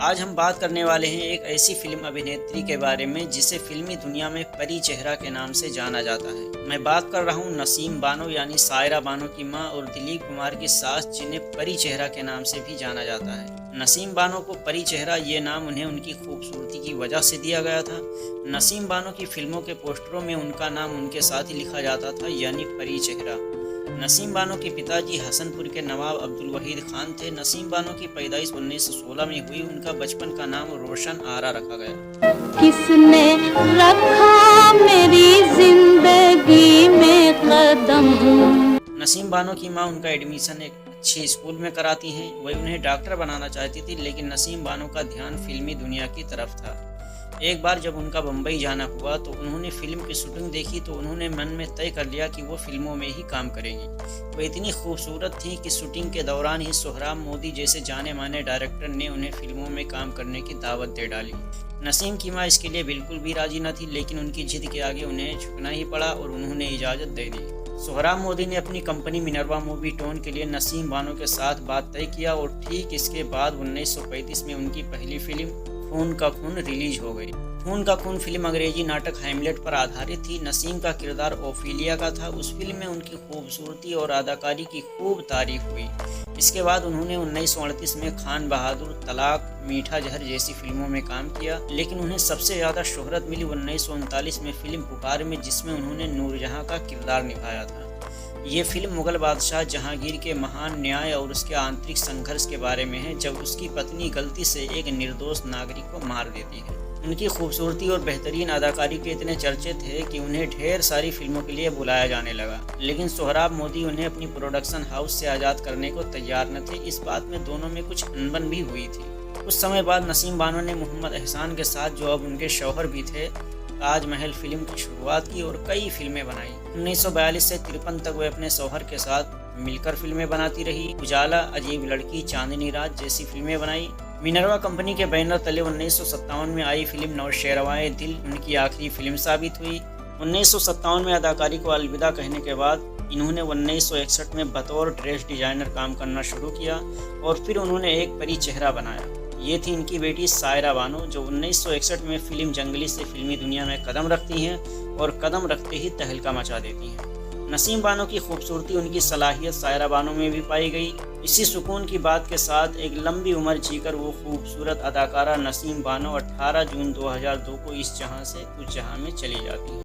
आज हम बात करने वाले हैं एक ऐसी फिल्म अभिनेत्री के बारे में जिसे फिल्मी दुनिया में परी चेहरा के नाम से जाना जाता है। मैं बात कर रहा हूं नसीम बानो यानी सायरा बानो की मां और दिलीप कुमार की सास, जिन्हें परी चेहरा के नाम से भी जाना जाता है। नसीम बानो को परी चेहरा ये नाम उन्हें उनकी खूबसूरती की वजह से दिया गया था। नसीम बानो की फिल्मों के पोस्टरों में उनका नाम उनके साथ ही लिखा जाता था, यानी परी चेहरा। नसीम बानो के पिताजी हसनपुर के नवाब अब्दुल वहीद खान थे। नसीम बानो की पैदाइश 1916 में हुई। उनका बचपन का नाम रोशन आरा रखा गया। किसने रखा मेरी जिंदगी में कदम। नसीम बानो की मां उनका एडमिशन एक अच्छे स्कूल में कराती हैं। वह उन्हें डॉक्टर बनाना चाहती थी, लेकिन नसीम बानो का ध्यान फिल्मी दुनिया की तरफ था। एक बार जब उनका बम्बई जाना हुआ तो उन्होंने फिल्म की शूटिंग देखी तो उन्होंने मन में तय कर लिया कि वो फिल्मों में ही काम करेंगी। वो इतनी खूबसूरत थी कि शूटिंग के दौरान ही सोहराब मोदी जैसे जाने माने डायरेक्टर ने उन्हें फिल्मों में काम करने की दावत दे डाली। नसीम की मां इसके लिए बिल्कुल भी राजी न थी, लेकिन उनकी जिद के आगे उन्हें झुकना ही पड़ा और उन्होंने इजाज़त दे दी। सोहराब मोदी ने अपनी कंपनी मिनर्वा मूवी टोन के लिए नसीम बानो के साथ बात तय किया और ठीक इसके बाद 1935 में उनकी पहली फिल्म खून का खून रिलीज हो गई। खून का खून फिल्म अंग्रेजी नाटक हैमलेट पर आधारित थी। नसीम का किरदार ओफिलिया का था। उस फिल्म में उनकी खूबसूरती और अदाकारी की खूब तारीफ हुई। इसके बाद उन्होंने 1938 में खान बहादुर, तलाक, मीठा जहर जैसी फिल्मों में काम किया, लेकिन उन्हें सबसे ज्यादा शोहरत मिली 1939 में फिल्म पुकार में, जिसमें उन्होंने नूरजहां का किरदार निभाया था। ये फिल्म मुगल बादशाह जहांगीर के महान न्याय और उसके आंतरिक संघर्ष के बारे में है, जब उसकी पत्नी गलती से एक निर्दोष नागरिक को मार देती है। उनकी खूबसूरती और बेहतरीन अदाकारी के इतने चर्चे थे कि उन्हें ढेर सारी फिल्मों के लिए बुलाया जाने लगा, लेकिन सोहराब मोदी उन्हें अपनी प्रोडक्शन हाउस से आज़ाद करने को तैयार न थे। इस बात में दोनों में कुछ अनबन भी हुई थी। कुछ समय बाद नसीम बानो ने मोहम्मद एहसान के साथ, जो अब उनके शौहर भी थे, ताजमहल फिल्म की शुरुआत की और कई फिल्में बनाई। 1942 से 53 तक वे अपने शौहर के साथ मिलकर फिल्में बनाती रही। उजाला, अजीब लड़की, चांदनी रात जैसी फिल्में बनाई। मिनर्वा कंपनी के बैनर तले 1957 में आई फिल्म नौशेरवाए दिल उनकी आखिरी फिल्म साबित हुई। 1957 में अदाकारी को अलविदा कहने के बाद इन्होंने 1961 में बतौर ड्रेस डिजाइनर काम करना शुरू किया और फिर उन्होंने एक परी चेहरा बनाया। ये थी इनकी बेटी सायरा बानो, जो 1961 में फिल्म जंगली से फिल्मी दुनिया में कदम रखती हैं और कदम रखते ही तहलका मचा देती हैं। नसीम बानो की खूबसूरती, उनकी सलाहियत सायरा बानो में भी पाई गई। इसी सुकून की बात के साथ एक लंबी उम्र जीकर वो खूबसूरत अदाकारा नसीम बानो 18 जून 2002 को इस जहां से उस जहां में चली जाती है।